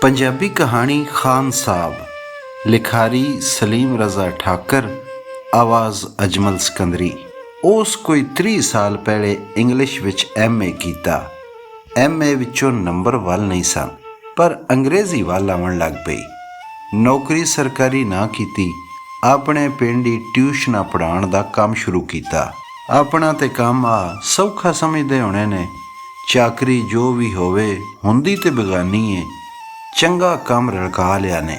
पंजाबी कहानी खान साहब। लिखारी सलीम रज़ा ठाकर। आवाज़ अजमल सिकंदरी। उस कोई 30 साल पहले इंग्लिश विच MA कीता। MA विचों नंबर वल नहीं सन, पर अंग्रेज़ी वल आवन लग पई। नौकरी सरकारी ना कीती, अपने पिंड ही ट्यूशनां पढ़ाउण दा काम शुरू कीता। अपना ते काम आ सौखा समझदे होणे ने, चाकरी जो भी होवे हुंदी ते बेगानी है, चंगा काम रड़का लिया ने।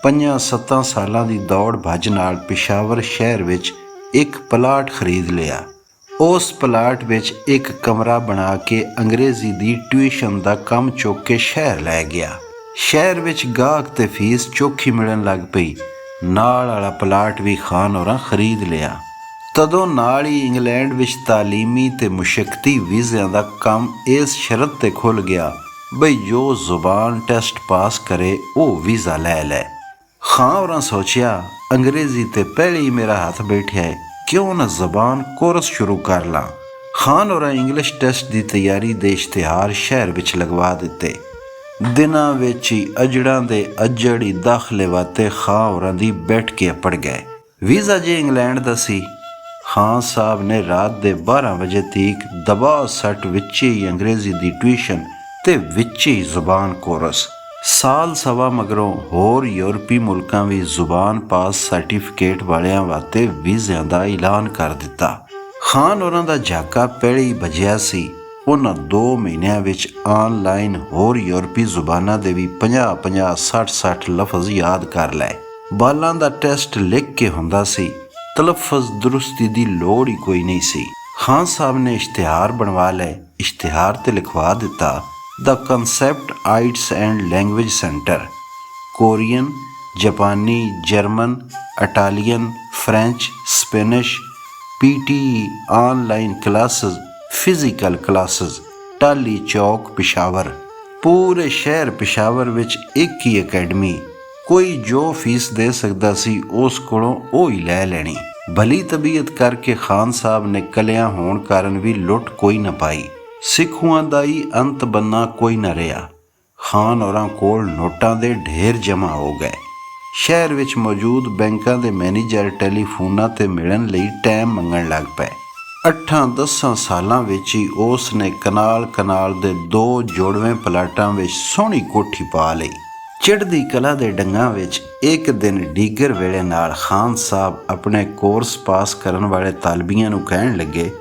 5-7 सालां दी दौड़ भज नाल पिशावर शहर विच एक प्लाट खरीद लिया। उस प्लाट विच एक कमरा बना के अंग्रेज़ी दी ट्यूशन दा काम चुक के शहर लै गया। शहर विच गाहक ते फीस चौखी मिलण लग पई। नाल वाला प्लाट भी खान होरां खरीद लिया। तदों नाल ही इंग्लैंड विच तालीमी ते मुशक्कती वीज़िਆਂ दा काम इस शरत ते खुल गया बई जो जुबान टेस्ट पास करे वो वीज़ा लै। खां होरां सोचिया अंग्रेज़ी ते पहले ही मेरा हाथ बैठा है, क्यों न जबान कोर्स शुरू कर ला। खान होरां इंग्लिश टेस्ट की तैयारी दे इश्तिहार शहर विच लगवा दिते। दिनां विच ही अजड़ां दे अजड़ ही दाखले वाते खां होरां दी बैठ के अपड़ गए। वीज़ा जे इंग्लैंड दा सी। खान साहब ने रात दे 12 बजे तक दबाव सट विच ही अंग्रेज़ी दी ट्यूशन ते विच ही जुबान कोर्स। साल सवा मगरों होर यूरोपी मुल्कां भी जुबान पास सर्टिफिकेट वालियां वास्ते वीज़िਆਂ ਦਾ ऐलान कर दिता। खान होरां दा झाका पहले ही बजिया सी। उन्हां 2 महीनों विच ऑनलाइन होर यूरोपी जुबानां दे भी 50-50, 60-60 लफज याद कर लै। बालां दा टेस्ट लिख के हुंदा सी, तलफ़ुज़ दुरुस्ती दी लोड़ ही कोई नहीं सी। खान साहब ने इश्तिहार बनवा लै। इश्तिहार ते लिखवा दिता the concept IELTS and language centre. Korean, जापानी, German, Italian, French, Spanish, PTE online classes, physical classes, Tali Chowk Peshawar. पूरे शहर पिशावर विच एक ही अकैडमी। कोई जो फीस दे सकदा सी उस कोलों ओ ही लै लैनी। भली तबीयत करके खान साहब ने कलियां होण कारण भी लुट कोई न पाई। सिखुआं दा ही अंत बनना कोई न रहा। खान होरां कोल नोटां दे ढेर जमा हो गए। शहर विच मौजूद बैंकां दे मैनेजर टैलीफोनां ते मिलण लई टाइम मंगण लग पए। 8-10 सालां विच ही उसने कनाल दे 2 जोड़वें प्लाटां विच सोहणी कोठी पा लई। चढ़दी कला दे डंगां विच एक दिन डीगर वेले नाल खान साहब अपने कोर्स पास करन वाले तालबियां नूं कहण लगे,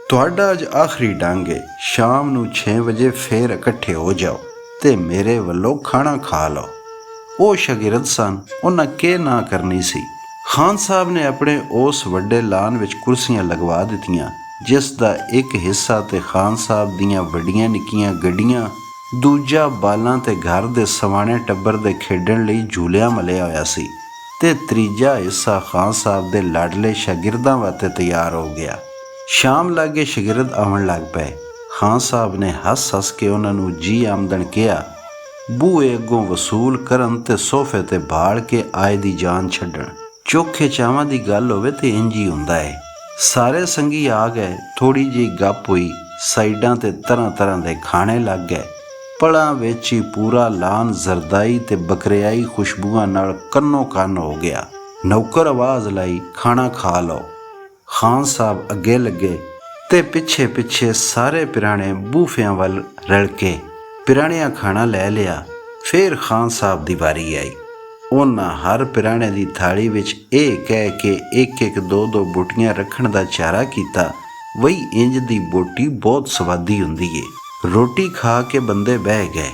तुहाडा अज आखिरी डंग है, शाम नूं 6 वजे फेर इकट्ठे हो जाओ ते मेरे वल्लों खाना खा लो। वो शागिर्द सन, उन्हां के ना करनी सी। खान साहब ने अपने उस वड्डे लान विच कुर्सियां लगवा दित्तियां, जिस दा एक हिस्सा ते खान साहब दीयां वड्डियां निक्कियां गड्डियां, दूजा बालां ते घर दे सवाने टब्बर दे खेडण लई झूलियां मलिया होया सी ते तीजा हिस्सा खान साहब दे लाडले शागिर्दां वास्ते तैयार हो गया। शाम लागे शागिर्द आवन लग पे। खान साहब ने हस के उन्हां नूं जी आमदन किया। बूहे अगों वसूल करन ते सोफे ते भाड़ के आए दी जान छड्डण। चोखे चावां दी गल होवे ते इंज ही हुंदा है। सारे संगी आ गए। थोड़ी जी गप हुई। साइडां ते तरह दे खाने लग गए। पड़ां विच ही पूरा लान जरदाई ते बकरियाई खुशबूआं नाल कन्नो कन्न हो गया। नौकर आवाज़ लाई, खाना खा लो। खान साहब अगे लगे ते पिछे सारे पिराने बूफियां वल रल के पिराणियां खाना लै लिया। फिर खान साहब दी वारी आई। उन्हां हर पिराणे दी थाली विच ये कह के एक 2 बोटियां रखण दा चारा कीता, वही इंज दी बोटी बहुत स्वादी हुंदी है। रोटी खा के बंदे बह गए।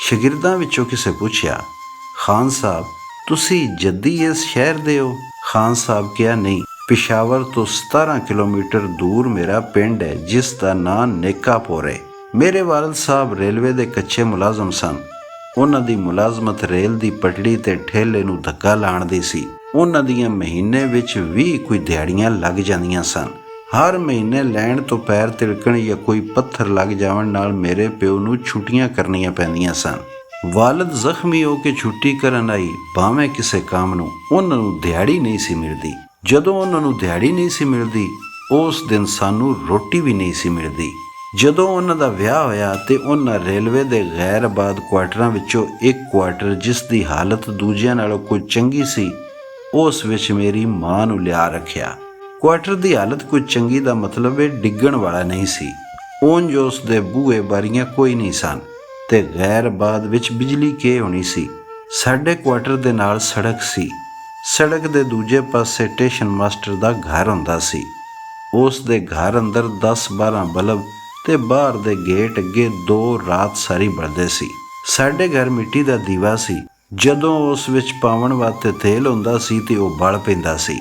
शागिर्दां विचों किसे पूछया, खान साहब तुसी जद्दी इस शहर दे हो? खान साहब क्या नहीं, पिशावर तो 17 किलोमीटर दूर मेरा पिंड है जिसका नाम नेकापुर है। मेरे वालिद साहब रेलवे दे कच्चे मुलाजम सन। उन्हां दी मुलाजमत रेल दी पटड़ी ते ठेले नूं धक्का लाण दी सी। उन्हां दियां महीने विच 20 कोई दिहाड़ियां लग जांदियां सन। हर महीने लैण तो पैर तिलकण या कोई पत्थर लग जावन नाल मेरे प्यो नूं छुट्टियां करनियां पैंदियां सन। वालिद जख्मी हो के छुट्टी करन आई, भावें किसे काम नूं, उन्हां नूं दिहाड़ी नहीं सी मिलदी। जदों उन्हां नूं दिहाड़ी नहीं सी मिलदी, उस दिन सानूं रोटी भी नहीं सी मिलदी। ਜਦੋਂ ਉਹਨਾਂ ਦਾ ਵਿਆਹ ਹੋਇਆ ਤੇ ਉਹਨਾਂ ਰੇਲਵੇ ਦੇ ਗੈਰ ਆਬਾਦ ਕੁਆਟਰਾਂ ਵਿੱਚੋਂ ਇੱਕ ਕੁਆਟਰ, ਜਿਸ ਦੀ ਹਾਲਤ ਦੂਜਿਆਂ ਨਾਲੋਂ ਕੁਝ ਚੰਗੀ ਸੀ, ਉਸ ਵਿੱਚ ਮੇਰੀ ਮਾਂ ਨੂੰ ਲਿਆ ਰੱਖਿਆ। ਕੁਆਟਰ ਦੀ ਹਾਲਤ ਕੁਝ ਚੰਗੀ ਦਾ ਮਤਲਬ ਇਹ ਡਿੱਗਣ ਵਾਲਾ ਨਹੀਂ ਸੀ। ਉਂਝ ਉਸ ਦੇ ਬੂਹੇ ਬਾਰੀਆਂ ਕੋਈ ਨਹੀਂ ਸਨ ਤੇ ਗੈਰ ਆਬਾਦ ਵਿੱਚ ਬਿਜਲੀ ਕੀ ਹੋਣੀ ਸੀ। ਸਾਡੇ ਕੁਆਟਰ ਦੇ ਨਾਲ ਸੜਕ ਸੀ। ਸੜਕ ਦੇ ਦੂਜੇ ਪਾਸੇ ਸਟੇਸ਼ਨ ਮਾਸਟਰ ਦਾ ਘਰ ਹੁੰਦਾ ਸੀ। ਉਸ ਦੇ ਘਰ ਅੰਦਰ 10-12 ਬਲਬ ਤੇ ਬਾਹਰ ਦੇ ਗੇਟ ਅੱਗੇ 2 ਰਾਤ ਸਾਰੀ ਬਲਦੇ ਸੀ। ਸਾਡੇ ਘਰ ਮਿੱਟੀ ਦਾ ਦੀਵਾ ਸੀ। ਜਦੋਂ ਉਸ ਵਿੱਚ ਪਾਵਣ ਵਾਸਤੇ ਤੇਲ ਹੁੰਦਾ ਸੀ ਤੇ ਉਹ ਬਲ ਪੈਂਦਾ ਸੀ।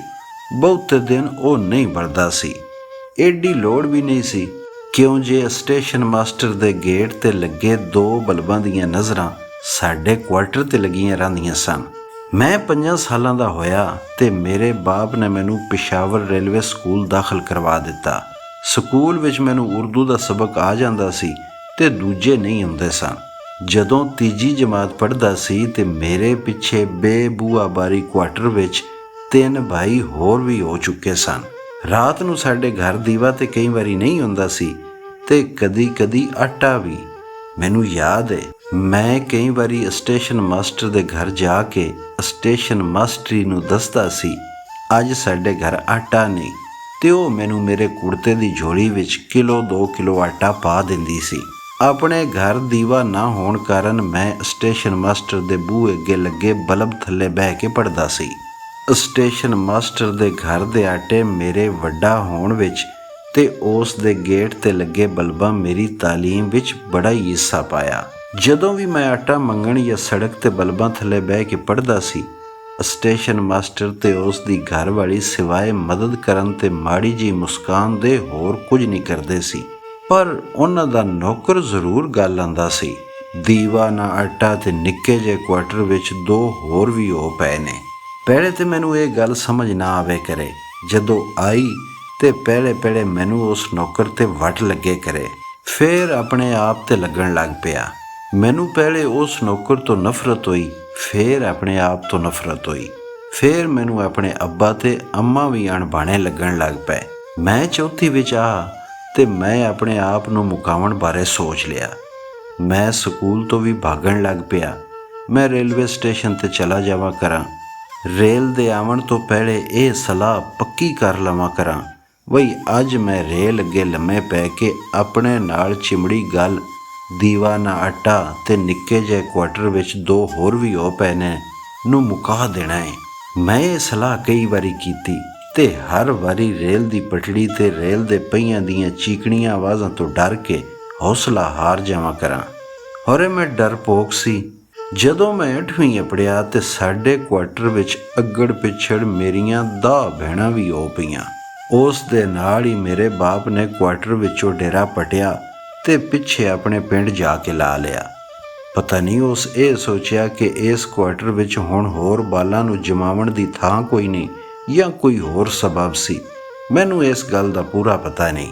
ਬਹੁਤੇ ਦਿਨ ਉਹ ਨਹੀਂ ਬਲਦਾ ਸੀ। ਏਡੀ ਲੋੜ ਵੀ ਨਹੀਂ ਸੀ, ਕਿਉਂ ਜੇ ਸਟੇਸ਼ਨ ਮਾਸਟਰ ਦੇ ਗੇਟ ਤੇ ਲੱਗੇ 2 ਬਲਬਾਂ ਦੀਆਂ ਨਜ਼ਰਾਂ ਸਾਡੇ ਕੁਆਟਰ ਤੇ ਲੱਗੀਆਂ ਰਹਿੰਦੀਆਂ ਸਨ। ਮੈਂ 5 ਸਾਲਾਂ ਦਾ ਹੋਇਆ ਤੇ ਮੇਰੇ ਬਾਪ ਨੇ ਮੈਨੂੰ ਪਿਸ਼ਾਵਰ ਰੇਲਵੇ ਸਕੂਲ ਦਾਖਲ ਕਰਵਾ ਦਿੱਤਾ। ਸਕੂਲ ਵਿੱਚ ਮੈਨੂੰ ਉਰਦੂ ਦਾ ਸਬਕ ਆ ਜਾਂਦਾ ਸੀ ਤੇ ਦੂਜੇ ਨਹੀਂ ਹੁੰਦੇ ਸਨ। ਜਦੋਂ ਤੀਜੀ ਜਮਾਤ ਪੜ੍ਹਦਾ ਸੀ ਤੇ ਮੇਰੇ ਪਿੱਛੇ ਬੇਬੂਆ ਬਾਰੀ ਕੁਆਟਰ ਵਿੱਚ 3 ਭਾਈ ਹੋਰ ਵੀ ਹੋ ਚੁੱਕੇ ਸਨ। ਰਾਤ ਨੂੰ ਸਾਡੇ ਘਰ ਦੀਵਾ ਤੇ ਕਈ ਵਾਰੀ ਨਹੀਂ ਹੁੰਦਾ ਸੀ ਤੇ ਕਦੀ ਆਟਾ ਵੀ। ਮੈਨੂੰ ਯਾਦ ਹੈ, ਮੈਂ ਕਈ ਵਾਰੀ ਸਟੇਸ਼ਨ ਮਾਸਟਰ ਦੇ ਘਰ ਜਾ ਕੇ ਸਟੇਸ਼ਨ ਮਾਸਟਰੀ ਨੂੰ ਦੱਸਦਾ ਸੀ ਅੱਜ ਸਾਡੇ ਘਰ ਆਟਾ ਨਹੀਂ, ਤੇ ਉਹ ਮੈਨੂੰ ਮੇਰੇ ਕੁੜਤੇ ਦੀ ਝੋਲੀ ਵਿੱਚ 1-2 ਕਿਲੋ ਆਟਾ ਪਾ ਦਿੰਦੀ ਸੀ। ਆਪਣੇ ਘਰ ਦੀਵਾ ਨਾ ਹੋਣ ਕਾਰਨ ਮੈਂ ਸਟੇਸ਼ਨ ਮਾਸਟਰ ਦੇ ਬੂਹੇ ਅੱਗੇ ਲੱਗੇ ਬਲਬ ਥੱਲੇ ਬਹਿ ਕੇ ਪੜ੍ਹਦਾ ਸੀ। ਸਟੇਸ਼ਨ ਮਾਸਟਰ ਦੇ ਘਰ ਦੇ ਆਟੇ ਮੇਰੇ ਵੱਡਾ ਹੋਣ ਵਿੱਚ ਤੇ ਉਸ ਦੇ ਗੇਟ ਤੇ ਲੱਗੇ ਬਲਬਾਂ ਮੇਰੀ ਤਾਲੀਮ ਵਿੱਚ ਬੜਾ ਹੀ ਹਿੱਸਾ ਪਾਇਆ। ਜਦੋਂ ਵੀ ਮੈਂ ਆਟਾ ਮੰਗਣ ਜਾਂ ਸੜਕ ਤੇ ਬਲਬਾਂ ਥੱਲੇ ਬਹਿ ਕੇ ਪੜ੍ਹਦਾ ਸੀ, ਸਟੇਸ਼ਨ ਮਾਸਟਰ ਤੇ ਉਸ ਦੀ ਘਰਵਾਲੀ ਸਿਵਾਏ ਮਦਦ ਕਰਨ ਤੇ ਮਾੜੀ ਜਿਹੀ ਮੁਸਕਾਨ ਦੇ ਹੋਰ ਕੁਝ ਨਹੀਂ ਕਰਦੇ ਸੀ। ਪਰ ਉਹਨਾਂ ਦਾ ਨੌਕਰ ਜ਼ਰੂਰ ਗੱਲ ਆਂਦਾ ਸੀ, ਦੀਵਾ ਨਾ ਆਟਾ ਤੇ ਨਿੱਕੇ ਜਿਹੇ ਕੁਆਟਰ ਵਿੱਚ 2 ਹੋਰ ਵੀ ਹੋ ਪਏ ਨੇ। ਪਹਿਲੇ ਤੇ ਮੈਨੂੰ ਇਹ ਗੱਲ ਸਮਝ ਨਾ ਆਵੇ ਕਰੇ, ਜਦੋਂ ਆਈ ਤੇ ਪਹਿਲੇ ਮੈਨੂੰ ਉਸ ਨੌਕਰ ਤੇ ਵੱਟ ਲੱਗੇ ਕਰੇ, ਫਿਰ ਆਪਣੇ ਆਪ ਤੇ ਲੱਗਣ ਲੱਗ ਪਿਆ। ਮੈਨੂੰ ਪਹਿਲੇ ਉਸ ਨੌਕਰ ਤੋਂ ਨਫ਼ਰਤ ਹੋਈ, ਫਿਰ ਆਪਣੇ ਆਪ ਤੋਂ ਨਫ਼ਰਤ ਹੋਈ, ਫਿਰ ਮੈਨੂੰ ਆਪਣੇ ਅੱਬਾ ਤੇ ਅੰਮਾ ਵੀ ਅਣਬਾਣੇ ਲੱਗਣ ਲੱਗ ਪਏ। ਮੈਂ ਚੌਥੀ ਵਿੱਚ ਆ ਤੇ ਮੈਂ ਆਪਣੇ ਆਪ ਨੂੰ ਮੁਕਾਉਣ ਬਾਰੇ ਸੋਚ ਲਿਆ। ਮੈਂ ਸਕੂਲ ਤੋਂ ਵੀ ਭਾਗਣ ਲੱਗ ਪਿਆ। ਮੈਂ ਰੇਲਵੇ ਸਟੇਸ਼ਨ ਤੇ ਚਲਾ ਜਾਵਾਂ ਕਰਾਂ। ਰੇਲ ਦੇ ਆਉਣ ਤੋਂ ਪਹਿਲੇ ਇਹ ਸਲਾਹ ਪੱਕੀ ਕਰ ਲਵਾਂ ਕਰਾਂ, ਬਈ ਅੱਜ ਮੈਂ ਰੇਲ ਅੱਗੇ ਲੰਮੇ ਪੈ ਕੇ ਆਪਣੇ ਨਾਲ ਚਿਮੜੀ ਗੱਲ ਦੀਵਾ ਨਾ ਆਟਾ ਤੇ ਨਿੱਕੇ ਜਿਹੇ ਕੁਆਟਰ ਵਿੱਚ 2 ਹੋਰ ਵੀ ਹੋ ਪਏ ਨੇ ਨੂੰ ਮੁਕਾ ਦੇਣਾ ਹੈ। ਮੈਂ ਇਹ ਸਲਾਹ ਕਈ ਵਾਰੀ ਕੀਤੀ ਤੇ ਹਰ ਵਾਰੀ ਰੇਲ ਦੀ ਪਟੜੀ ਤੇ ਰੇਲ ਦੇ ਪਹੀਆਂ ਦੀਆਂ ਚੀਕਣੀਆਂ ਆਵਾਜ਼ਾਂ ਤੋਂ ਡਰ ਕੇ ਹੌਸਲਾ ਹਾਰ ਜਾਵਾਂ ਕਰਾਂ। ਔਰ ਮੈਂ ਡਰਪੋਕ ਸੀ। ਜਦੋਂ ਮੈਂ 8ਵੀਂ ਪੜ੍ਹਿਆ ਤੇ ਸਾਡੇ ਕੁਆਟਰ ਵਿੱਚ ਅੱਗੜ ਪਿਛੜ ਮੇਰੀਆਂ 10 ਭੈਣਾਂ ਵੀ ਹੋ ਪਈਆਂ। ਉਸ ਦੇ ਨਾਲ ਹੀ ਮੇਰੇ ਬਾਪ ਨੇ ਕੁਆਟਰ ਵਿੱਚੋਂ ਡੇਰਾ ਪਟਿਆ ਤੇ ਪਿੱਛੇ ਆਪਣੇ ਪਿੰਡ ਜਾ ਕੇ ਲਾ ਲਿਆ। ਪਤਾ ਨਹੀਂ ਉਸ ਇਹ ਸੋਚਿਆ ਕਿ ਇਸ ਕੁਆਟਰ ਵਿੱਚ ਹੁਣ ਹੋਰ ਬਾਲਾਂ ਨੂੰ ਜਮਾਵਣ ਦੀ ਥਾਂ ਕੋਈ ਨਹੀਂ ਜਾਂ ਕੋਈ ਹੋਰ ਸਬਬ ਸੀ। ਮੈਨੂੰ ਇਸ ਗੱਲ ਦਾ ਪੂਰਾ ਪਤਾ ਨਹੀਂ।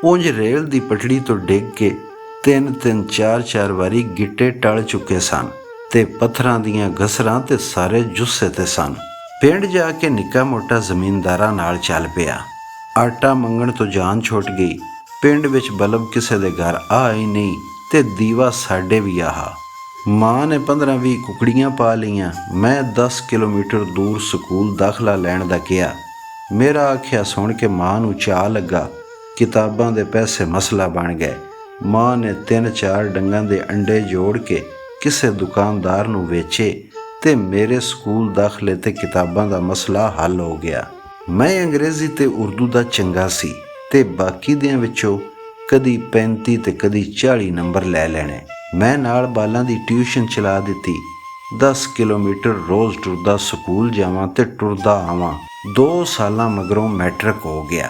ਉਂਝ ਰੇਲ ਦੀ ਪਟੜੀ ਤੋਂ ਡਿੱਗ ਕੇ 3-3 4-4 ਵਾਰੀ ਗਿੱਟੇ ਟਲ ਚੁੱਕੇ ਸਨ ਤੇ ਪੱਥਰਾਂ ਦੀਆਂ ਗਸਰਾਂ ਤੇ ਸਾਰੇ ਜੁੱਸੇ ਤੇ ਸਨ। ਪਿੰਡ ਜਾ ਕੇ ਨਿੱਕਾ ਮੋਟਾ ਜ਼ਮੀਨਦਾਰਾਂ ਨਾਲ ਚੱਲ ਪਿਆ। ਆਟਾ ਮੰਗਣ ਤੋਂ ਜਾਨ ਛੁੱਟ ਗਈ। ਪਿੰਡ ਵਿੱਚ ਬਲਬ ਕਿਸੇ ਦੇ ਘਰ ਆ ਹੀ ਨਹੀਂ ਤੇ ਦੀਵਾ ਸਾਡੇ ਵੀ ਆਹਾ। ਮਾਂ ਨੇ 15-20 ਕੁਕੜੀਆਂ ਪਾ ਲਈਆਂ। ਮੈਂ 10 ਕਿਲੋਮੀਟਰ ਦੂਰ ਸਕੂਲ ਦਾਖਲਾ ਲੈਣ ਦਾ ਕਿਹਾ। ਮੇਰਾ ਆਖਿਆ ਸੁਣ ਕੇ ਮਾਂ ਨੂੰ ਚਾਅ ਲੱਗਾ। ਕਿਤਾਬਾਂ ਦੇ ਪੈਸੇ ਮਸਲਾ ਬਣ ਗਏ। ਮਾਂ ਨੇ 3-4 ਡੰਗਾਂ ਦੇ ਅੰਡੇ ਜੋੜ ਕੇ ਕਿਸੇ ਦੁਕਾਨਦਾਰ ਨੂੰ ਵੇਚੇ ਤੇ ਮੇਰੇ ਸਕੂਲ ਦਾਖਲੇ ਤੇ ਕਿਤਾਬਾਂ ਦਾ ਮਸਲਾ ਹੱਲ ਹੋ ਗਿਆ। ਮੈਂ ਅੰਗਰੇਜ਼ੀ ਤੇ ਉਰਦੂ ਦਾ ਚੰਗਾ ਸੀ ਤੇ ਬਾਕੀ ਦਿਆਂ ਵਿੱਚੋਂ ਕਦੀ 35 ਤੇ ਕਦੀ 40 ਨੰਬਰ ਲੈ ਲੈਣੇ। ਮੈਂ ਨਾਲ ਬਾਲਾਂ ਦੀ ਟਿਊਸ਼ਨ ਚਲਾ ਦਿੱਤੀ। 10 ਕਿਲੋਮੀਟਰ ਰੋਜ਼ ਟੁਰਦਾ ਸਕੂਲ ਜਾਵਾਂ ਤੇ ਟੁਰਦਾ ਆਵਾਂ। 2 ਸਾਲਾਂ ਮਗਰੋਂ ਮੈਟ੍ਰਿਕ ਹੋ ਗਿਆ।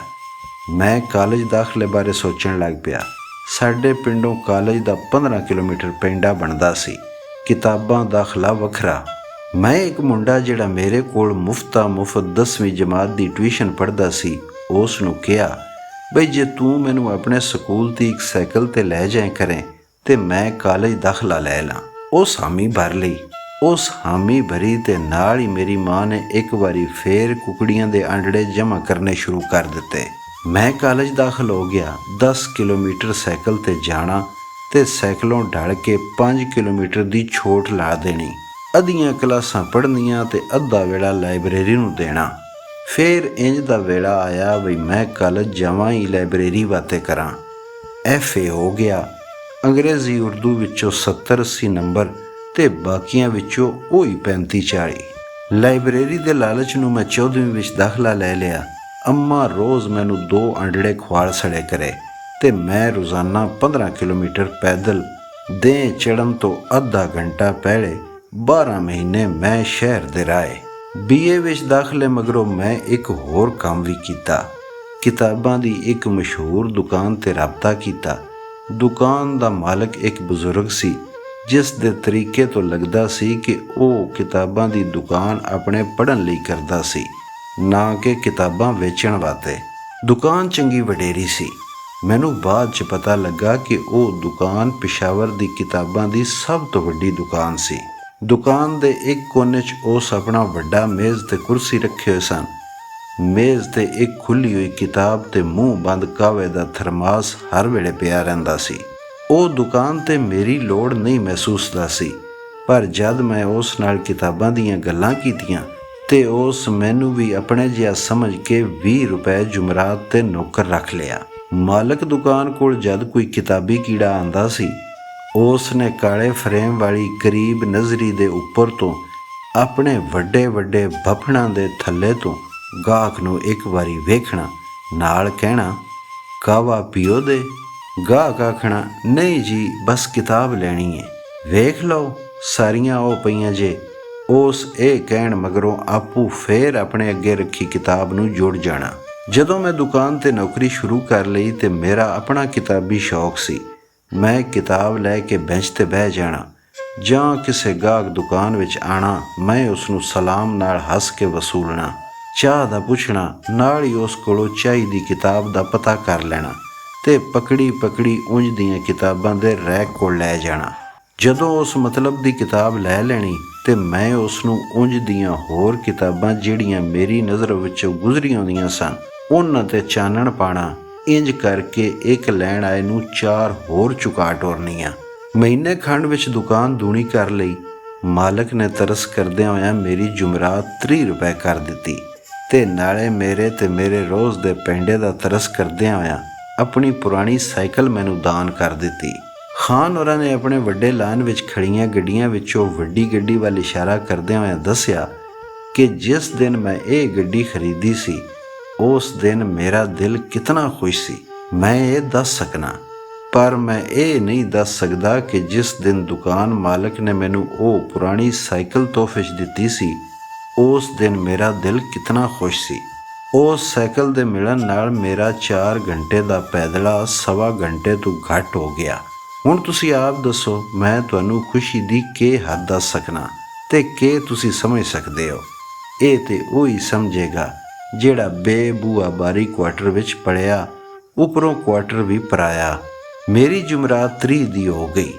ਮੈਂ ਕਾਲਜ ਦਾਖਲੇ ਬਾਰੇ ਸੋਚਣ ਲੱਗ ਪਿਆ। ਸਾਡੇ ਪਿੰਡੋਂ ਕਾਲਜ ਦਾ 15 ਕਿਲੋਮੀਟਰ ਪੈਂਡਾ ਬਣਦਾ ਸੀ। ਕਿਤਾਬਾਂ ਦਾਖਲਾ ਵੱਖਰਾ। ਮੈਂ ਇੱਕ ਮੁੰਡਾ ਜਿਹੜਾ ਮੇਰੇ ਕੋਲ ਮੁਫਤ 10ਵੀਂ ਜਮਾਤ ਦੀ ਟਿਊਸ਼ਨ ਪੜ੍ਹਦਾ ਸੀ, ਉਸ ਨੂੰ ਕਿਹਾ ਬਈ ਜੇ ਤੂੰ ਮੈਨੂੰ ਆਪਣੇ ਸਕੂਲ ਦੀ ਇੱਕ ਸਾਈਕਲ ਤੇ ਲੈ ਜਾਏ ਕਰੇ ਤੇ ਮੈਂ ਕਾਲਜ ਦਾਖਲਾ ਲੈ ਲਾਂ। ਉਸ ਹਾਮੀ ਭਰ ਲਈ। ਉਸ ਹਾਮੀ ਭਰੀ ਤੇ ਨਾਲ ਹੀ ਮੇਰੀ ਮਾਂ ਨੇ ਇੱਕ ਵਾਰੀ ਫੇਰ ਕੁਕੜੀਆਂ ਦੇ ਆਂਡੜੇ ਜਮ੍ਹਾਂ ਕਰਨੇ ਸ਼ੁਰੂ ਕਰ ਦਿੱਤੇ। ਮੈਂ ਕਾਲਜ ਦਾਖਲ ਹੋ ਗਿਆ। 10 ਕਿਲੋਮੀਟਰ ਸਾਈਕਲ 'ਤੇ ਜਾਣਾ ਤੇ ਸਾਈਕਲੋਂ ਢਲ ਕੇ 5 ਕਿਲੋਮੀਟਰ ਦੀ ਛੋਟ ਲਾ ਦੇਣੀ। ਅੱਧੀਆਂ ਕਲਾਸਾਂ ਪੜ੍ਹਨੀਆਂ ਤੇ ਅੱਧਾ ਵੇਲਾ ਲਾਇਬ੍ਰੇਰੀ ਨੂੰ ਦੇਣਾ। ਫਿਰ ਇੰਜ ਦਾ ਵੇਲਾ ਆਇਆ ਵੀ ਮੈਂ ਕਾਲਜ ਜਾਵਾਂ ਹੀ ਲਾਇਬ੍ਰੇਰੀ ਵਾਤੇ ਕਰਾਂ। FA ਹੋ ਗਿਆ। ਅੰਗਰੇਜ਼ੀ ਉਰਦੂ ਵਿੱਚੋਂ 70-80 ਨੰਬਰ ਤੇ ਬਾਕੀਆਂ ਵਿੱਚੋਂ ਉਹੀ 35-40। ਲਾਇਬ੍ਰੇਰੀ ਦੇ ਲਾਲਚ ਨੂੰ ਮੈਂ 14ਵੀਂ ਵਿੱਚ ਦਾਖਲਾ ਲੈ ਲਿਆ। ਅੰਮਾ ਰੋਜ਼ ਮੈਨੂੰ 2 ਅੰਡੜੇ ਖਵਾਲ ਸੜੇ ਕਰੇ ਤੇ ਮੈਂ ਰੋਜ਼ਾਨਾ 15 ਕਿਲੋਮੀਟਰ ਪੈਦਲ ਦੇਹ ਚੜ੍ਹਨ ਤੋਂ ਅੱਧਾ ਘੰਟਾ ਪਹਿਲੇ 12 ਮਹੀਨੇ ਮੈਂ ਸ਼ਹਿਰ ਦੇ ਰਾਏ। BA ਵਿੱਚ ਦਾਖਲੇ ਮਗਰੋਂ ਮੈਂ ਇੱਕ ਹੋਰ ਕੰਮ ਵੀ ਕੀਤਾ। ਕਿਤਾਬਾਂ ਦੀ ਇੱਕ ਮਸ਼ਹੂਰ ਦੁਕਾਨ 'ਤੇ ਰਾਬਤਾ ਕੀਤਾ। ਦੁਕਾਨ ਦਾ ਮਾਲਕ ਇੱਕ ਬਜ਼ੁਰਗ ਸੀ ਜਿਸ ਦੇ ਤਰੀਕੇ ਤੋਂ ਲੱਗਦਾ ਸੀ ਕਿ ਉਹ ਕਿਤਾਬਾਂ ਦੀ ਦੁਕਾਨ ਆਪਣੇ ਪੜ੍ਹਨ ਲਈ ਕਰਦਾ ਸੀ, ਨਾ ਕਿ ਕਿਤਾਬਾਂ ਵੇਚਣ ਵਾਸਤੇ। ਦੁਕਾਨ ਚੰਗੀ ਵਡੇਰੀ ਸੀ। ਮੈਨੂੰ ਬਾਅਦ 'ਚ ਪਤਾ ਲੱਗਾ ਕਿ ਉਹ ਦੁਕਾਨ ਪਿਸ਼ਾਵਰ ਦੀ ਕਿਤਾਬਾਂ ਦੀ ਸਭ ਤੋਂ ਵੱਡੀ ਦੁਕਾਨ ਸੀ। ਦੁਕਾਨ ਦੇ ਇੱਕ ਕੋਨੇ 'ਚ ਉਸ ਆਪਣਾ ਵੱਡਾ ਮੇਜ਼ ਤੇ ਕੁਰਸੀ ਰੱਖੇ ਹੋਏ ਸਨ। ਮੇਜ਼ 'ਤੇ ਇੱਕ ਖੁੱਲ੍ਹੀ ਹੋਈ ਕਿਤਾਬ ਤੇ ਮੂੰਹ ਬੰਦ ਕਾਹਵੇ ਦਾ ਥਰਮਾਸ ਹਰ ਵੇਲੇ ਪਿਆ ਰਹਿੰਦਾ ਸੀ। ਉਹ ਦੁਕਾਨ 'ਤੇ ਮੇਰੀ ਲੋੜ ਨਹੀਂ ਮਹਿਸੂਸਦਾ ਸੀ, ਪਰ ਜਦ ਮੈਂ ਉਸ ਨਾਲ ਕਿਤਾਬਾਂ ਦੀਆਂ ਗੱਲਾਂ ਕੀਤੀਆਂ ਤੇ ਉਸ ਮੈਨੂੰ ਵੀ ਆਪਣੇ ਜਿਹਾ ਸਮਝ ਕੇ 20 ਰੁਪਏ ਜੁਮਰਾਤ 'ਤੇ ਨੌਕਰ ਰੱਖ ਲਿਆ। ਮਾਲਕ ਦੁਕਾਨ ਕੋਲ ਜਦ ਕੋਈ ਕਿਤਾਬੀ ਕੀੜਾ ਆਂਦਾ ਸੀ, ਉਸ ਨੇ ਕਾਲੇ ਫਰੇਮ ਵਾਲੀ ਕਰੀਬ ਨਜ਼ਰੀ ਦੇ ਉੱਪਰ ਤੋਂ ਆਪਣੇ ਵੱਡੇ ਵੱਡੇ ਭਫੜਾਂ ਦੇ ਥੱਲੇ ਤੋਂ ਗਾਹਕ ਨੂੰ ਇੱਕ ਵਾਰੀ ਵੇਖਣਾ, ਨਾਲ ਕਹਿਣਾ ਕਾਹਵਾ ਪੀਓ ਦੇ। ਗਾਹਕ ਆਖਣਾ ਨਹੀਂ ਜੀ, ਬਸ ਕਿਤਾਬ ਲੈਣੀ ਹੈ, ਵੇਖ ਲਓ ਸਾਰੀਆਂ ਉਹ ਪਈਆਂ ਜੇ। ਉਸ ਇਹ ਕਹਿਣ ਮਗਰੋਂ ਆਪੂ ਫੇਰ ਆਪਣੇ ਅੱਗੇ ਰੱਖੀ ਕਿਤਾਬ ਨੂੰ ਜੁੜ ਜਾਣਾ। ਜਦੋਂ ਮੈਂ ਦੁਕਾਨ 'ਤੇ ਨੌਕਰੀ ਸ਼ੁਰੂ ਕਰ ਲਈ ਤੇ ਮੇਰਾ ਆਪਣਾ ਕਿਤਾਬੀ ਸ਼ੌਕ ਸੀ। ਮੈਂ ਕਿਤਾਬ ਲੈ ਕੇ ਬੈਂਚ 'ਤੇ ਬਹਿ ਜਾਣਾ ਜਾਂ ਕਿਸੇ ਗਾਹਕ ਦੁਕਾਨ ਵਿੱਚ ਆਣਾ, ਮੈਂ ਉਸ ਨੂੰ ਸਲਾਮ ਨਾਲ ਹੱਸ ਕੇ ਵਸੂਲਣਾ, ਚਾਹ ਦਾ ਪੁੱਛਣਾ, ਨਾਲ ਹੀ ਉਸ ਕੋਲੋਂ ਚਾਹੀਦੀ ਕਿਤਾਬ ਦਾ ਪਤਾ ਕਰ ਲੈਣਾ ਤੇ ਪਕੜੀ ਉਂਝ ਦੀਆਂ ਕਿਤਾਬਾਂ ਦੇ ਰੈਕ ਕੋਲ ਲੈ ਜਾਣਾ। ਜਦੋਂ ਉਸ ਮਤਲਬ ਦੀ ਕਿਤਾਬ ਲੈ ਲੈਣੀ ਤੇ ਮੈਂ ਉਸ ਨੂੰ ਉਂਝ ਦੀਆਂ ਹੋਰ ਕਿਤਾਬਾਂ ਜਿਹੜੀਆਂ ਮੇਰੀ ਨਜ਼ਰ ਵਿੱਚੋਂ ਗੁਜ਼ਰੀ ਆਉਂਦੀਆਂ ਸਨ ਉਹਨਾਂ 'ਤੇ ਚਾਨਣ ਪਾਣਾ। ਇੰਜ ਕਰਕੇ ਇੱਕ ਲੈਣ ਆਏ ਨੂੰ 4 ਹੋਰ ਚੁਕਾ ਟੋਰਨੀਆਂ। ਮਹੀਨੇ ਖੰਡ ਵਿੱਚ ਦੁਕਾਨ ਦੂਣੀ ਕਰ ਲਈ। ਮਾਲਕ ਨੇ ਤਰਸ ਕਰਦਿਆਂ ਹੋਇਆਂ ਮੇਰੀ ਜੁਮਰਾਤ 30 ਰੁਪਏ ਕਰ ਦਿੱਤੀ ਤੇ ਨਾਲੇ ਮੇਰੇ ਤੇ ਮੇਰੇ ਰੋਜ਼ ਦੇ ਪੈਂਡੇ ਦਾ ਤਰਸ ਕਰਦਿਆਂ ਹੋਇਆਂ ਆਪਣੀ ਪੁਰਾਣੀ ਸਾਈਕਲ ਮੈਨੂੰ ਦਾਨ ਕਰ ਦਿੱਤੀ। ਖਾਨ ਹੋਰਾਂ ਨੇ ਆਪਣੇ ਵੱਡੇ ਲਾਨ ਵਿੱਚ ਖੜੀਆਂ ਗੱਡੀਆਂ ਵਿੱਚੋਂ ਵੱਡੀ ਗੱਡੀ ਵੱਲ ਇਸ਼ਾਰਾ ਕਰਦਿਆਂ ਹੋਇਆਂ ਦੱਸਿਆ ਕਿ ਜਿਸ ਦਿਨ ਮੈਂ ਇਹ ਗੱਡੀ ਖਰੀਦੀ ਸੀ ਉਸ ਦਿਨ ਮੇਰਾ ਦਿਲ ਕਿਤਨਾ ਖੁਸ਼ ਸੀ। ਮੈਂ ਇਹ ਦੱਸ ਸਕਣਾ, ਪਰ ਮੈਂ ਇਹ ਨਹੀਂ ਦੱਸ ਸਕਦਾ ਕਿ ਜਿਸ ਦਿਨ ਦੁਕਾਨ ਮਾਲਕ ਨੇ ਮੈਨੂੰ ਉਹ ਪੁਰਾਣੀ ਸਾਈਕਲ ਤੋਹਫੇ 'ਚ ਦਿੱਤੀ ਸੀ ਉਸ ਦਿਨ ਮੇਰਾ ਦਿਲ ਕਿਤਨਾ ਖੁਸ਼ ਸੀ। ਉਸ ਸਾਈਕਲ ਦੇ ਮਿਲਣ ਨਾਲ ਮੇਰਾ 4 ਘੰਟੇ ਦਾ ਪੈਦਲਾ 1.25 ਘੰਟੇ ਤੋਂ ਘੱਟ ਹੋ ਗਿਆ। ਹੁਣ ਤੁਸੀਂ ਆਪ ਦੱਸੋ, ਮੈਂ ਤੁਹਾਨੂੰ ਖੁਸ਼ੀ ਦੀ ਕੀ ਹੱਦ ਦੱਸ ਸਕਣਾ ਤੇ ਕੀ ਤੁਸੀਂ ਸਮਝ ਸਕਦੇ ਹੋ? ਇਹ ਤੇ ਉਹੀ ਸਮਝੇਗਾ ਜਿਹੜਾ ਬੇਬੂਆ ਬਾਰੀ ਕੁਆਟਰ ਵਿੱਚ ਪੜਿਆ, ਉੱਪਰੋਂ ਕੁਆਟਰ ਵੀ ਪਰਾਇਆ। ਮੇਰੀ ਜੁਮਰਾਤ 30 ਦੀ ਹੋ ਗਈ।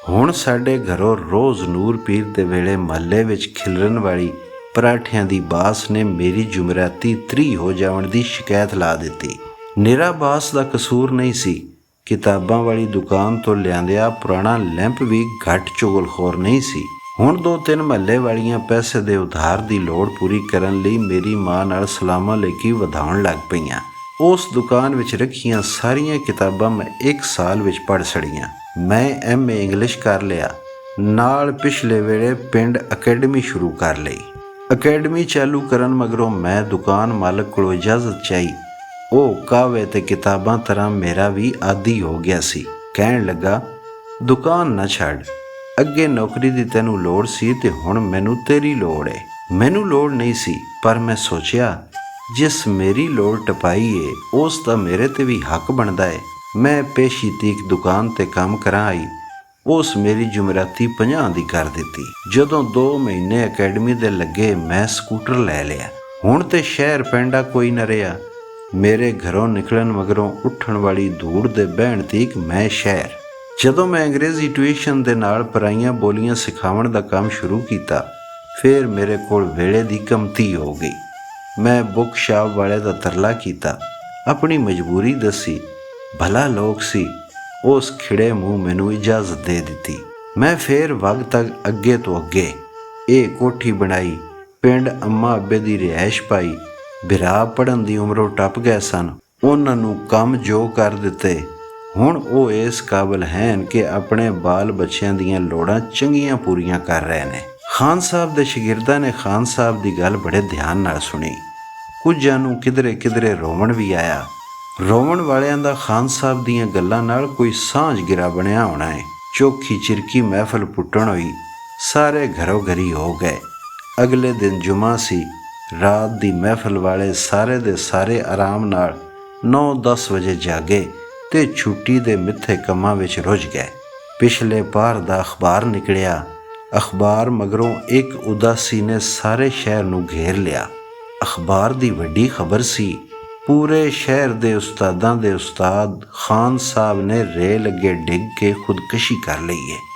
ਹੁਣ ਸਾਡੇ ਘਰੋਂ ਰੋਜ਼ ਨੂਰ ਪੀਰ ਦੇ ਵੇਲੇ ਮਹੱਲੇ ਵਿੱਚ ਖਿਲਰਨ ਵਾਲੀ ਪਰਾਠਿਆਂ ਦੀ ਬਾਸ ਨੇ ਮੇਰੀ ਜੁਮਰਾਤੀ 30 ਹੋ ਜਾਣ ਦੀ ਸ਼ਿਕਾਇਤ ਲਾ ਦਿੱਤੀ। ਨਿਰਾ ਬਾਸ ਦਾ ਕਸੂਰ ਨਹੀਂ ਸੀ। ਕਿਤਾਬਾਂ ਵਾਲੀ ਦੁਕਾਨ ਤੋਂ ਲਿਆਂਦਿਆ ਪੁਰਾਣਾ ਲੈਂਪ ਵੀ ਘੱਟ ਚੁਗਲਖੋਰ ਨਹੀਂ ਸੀ। ਹੁਣ 2-3 ਮਹੱਲੇ ਵਾਲੀਆਂ ਪੈਸੇ ਦੇ ਉਧਾਰ ਦੀ ਲੋੜ ਪੂਰੀ ਕਰਨ ਲਈ ਮੇਰੀ ਮਾਂ ਨਾਲ ਸਲਾਮਾਂ ਲੇਕੀ ਵਧਾਉਣ ਲੱਗ ਪਈਆਂ। ਉਸ ਦੁਕਾਨ ਵਿੱਚ ਰੱਖੀਆਂ ਸਾਰੀਆਂ ਕਿਤਾਬਾਂ ਮੈਂ 1 ਸਾਲ ਵਿੱਚ ਪੜ੍ਹ ਛੜੀਆਂ। ਮੈਂ MA ਇੰਗਲਿਸ਼ ਕਰ ਲਿਆ। ਨਾਲ ਪਿਛਲੇ ਵੇਲੇ ਪਿੰਡ ਅਕੈਡਮੀ ਸ਼ੁਰੂ ਕਰ ਲਈ। ਅਕੈਡਮੀ ਚਾਲੂ ਕਰਨ ਮਗਰੋਂ ਮੈਂ ਦੁਕਾਨ ਮਾਲਕ ਕੋਲੋਂ ਇਜਾਜ਼ਤ ਚਾਹੀ। ਉਹ ਕਾਹਵੇ ਤੇ ਕਿਤਾਬਾਂ ਤਰ੍ਹਾਂ ਮੇਰਾ ਵੀ ਆਦੀ ਹੋ ਗਿਆ ਸੀ। ਕਹਿਣ ਲੱਗਾ, ਦੁਕਾਨ ਨਾ ਛੱਡ, ਅੱਗੇ ਨੌਕਰੀ ਦੀ ਤੈਨੂੰ ਲੋੜ ਸੀ ਤੇ ਹੁਣ ਮੈਨੂੰ ਤੇਰੀ ਲੋੜ ਏ। ਮੈਨੂੰ ਲੋੜ ਨਹੀਂ ਸੀ, ਪਰ ਮੈਂ ਸੋਚਿਆ ਜਿਸ ਮੇਰੀ ਲੋੜ ਟਪਾਈ ਏ ਉਸ ਦਾ ਮੇਰੇ ਤੇ ਵੀ ਹੱਕ ਬਣਦਾ ਏ। ਮੈਂ ਪੇਸ਼ੀ ਤੀਕ ਦੁਕਾਨ ਤੇ ਕੰਮ ਕਰਾਂ ਆਈ। ਉਸ ਮੇਰੀ ਜੁਮਰਾਤੀ 50 ਦੀ ਕਰ ਦਿੱਤੀ। ਜਦੋਂ 2 ਮਹੀਨੇ ਅਕੈਡਮੀ ਦੇ ਲੱਗੇ ਮੈਂ ਸਕੂਟਰ ਲੈ ਲਿਆ। ਹੁਣ ਤੇ ਸ਼ਹਿਰ ਪੈਂਡਾ ਕੋਈ ਨਾ ਰਿਹਾ। ਮੇਰੇ ਘਰੋਂ ਨਿਕਲਣ ਮਗਰੋਂ ਉੱਠਣ ਵਾਲੀ ਧੂੜ ਦੇ ਬਹਿਣ ਤੀਕ ਮੈਂ ਸ਼ਹਿਰ। ਜਦੋਂ ਮੈਂ ਅੰਗਰੇਜ਼ੀ ਟਿਊਸ਼ਨ ਦੇ ਨਾਲ ਪਰਾਈਆਂ ਬੋਲੀਆਂ ਸਿਖਾਉਣ ਦਾ ਕੰਮ ਸ਼ੁਰੂ ਕੀਤਾ, ਫਿਰ ਮੇਰੇ ਕੋਲ ਵੇਲੇ ਦੀ ਕਮਤੀ ਹੋ ਗਈ। ਮੈਂ ਬੁੱਕ ਸ਼ਾਪ ਵਾਲੇ ਦਾ ਤਰਲਾ ਕੀਤਾ। ਆਪਣੀ ਮਜਬੂਰੀ ਦੱਸੀ। ਭਲਾ ਲੋਕ ਸੀ, ਉਸ ਖਿੜੇ ਮੂੰਹ ਮੈਨੂੰ ਇਜਾਜ਼ਤ ਦੇ ਦਿੱਤੀ। ਮੈਂ ਫੇਰ ਵਗ ਤੱਕ ਅੱਗੇ ਤੋਂ ਅੱਗੇ ਇਹ ਕੋਠੀ ਬਣਾਈ, ਪਿੰਡ ਅੰਮਾ ਅੱਬੇ ਦੀ ਰਿਹਾਇਸ਼ ਪਾਈ। ਬਿਰਾ ਪੜ੍ਹਨ ਦੀ ਉਮਰੋਂ ਟੱਪ ਗਏ ਸਨ, ਉਹਨਾਂ ਨੂੰ ਕੰਮ ਜੋ ਕਰ ਦਿੱਤੇ। ਹੁਣ ਉਹ ਇਸ ਕਾਬਲ ਹਨ ਕਿ ਆਪਣੇ ਬਾਲ ਬੱਚਿਆਂ ਦੀਆਂ ਲੋੜਾਂ ਚੰਗੀਆਂ ਪੂਰੀਆਂ ਕਰ ਰਹੇ ਨੇ। ਖਾਨ ਸਾਹਿਬ ਦੇ ਸ਼ਾਗਿਰਦਾਂ ਨੇ ਖਾਨ ਸਾਹਿਬ ਦੀ ਗੱਲ ਬੜੇ ਧਿਆਨ ਨਾਲ ਸੁਣੀ। ਕੁੱਝਾਂ ਨੂੰ ਕਿਧਰੇ ਕਿਧਰੇ ਰੋਵਣ ਵੀ ਆਇਆ। ਰੋਵਣ ਵਾਲਿਆਂ ਦਾ ਖਾਨ ਸਾਹਿਬ ਦੀਆਂ ਗੱਲਾਂ ਨਾਲ ਕੋਈ ਸਾਂਝ ਗਿਰਾ ਬਣਿਆ ਹੋਣਾ ਹੈ। ਚੋਖੀ ਚਿਰਕੀ ਮਹਿਫਲ ਪੁੱਟਣ ਹੋਈ, ਸਾਰੇ ਘਰੋਂ ਘਰੀ ਹੋ ਗਏ। ਅਗਲੇ ਦਿਨ ਜੁਮਾ ਸੀ। ਰਾਤ ਦੀ ਮਹਿਫਲ ਵਾਲੇ ਸਾਰੇ ਦੇ ਸਾਰੇ ਆਰਾਮ ਨਾਲ 9-10 ਵਜੇ ਜਾਗੇ ਤੇ ਛੁੱਟੀ ਦੇ ਮਿੱਥੇ ਕੰਮਾਂ ਵਿੱਚ ਰੁੱਝ ਗਏ। ਪਿਛਲੇ ਪਾਰ ਦਾ ਅਖਬਾਰ ਨਿਕਲਿਆ। ਅਖਬਾਰ ਮਗਰੋਂ ਇੱਕ ਉਦਾਸੀ ਨੇ ਸਾਰੇ ਸ਼ਹਿਰ ਨੂੰ ਘੇਰ ਲਿਆ। ਅਖਬਾਰ ਦੀ ਵੱਡੀ ਖਬਰ ਸੀ, ਪੂਰੇ ਸ਼ਹਿਰ ਦੇ ਉਸਤਾਦਾਂ ਦੇ ਉਸਤਾਦ ਖਾਨ ਸਾਹਿਬ ਨੇ ਰੇਲ ਅੱਗੇ ਡਿੱਗ ਕੇ ਖੁਦਕਸ਼ੀ ਕਰ ਲਈ ਹੈ।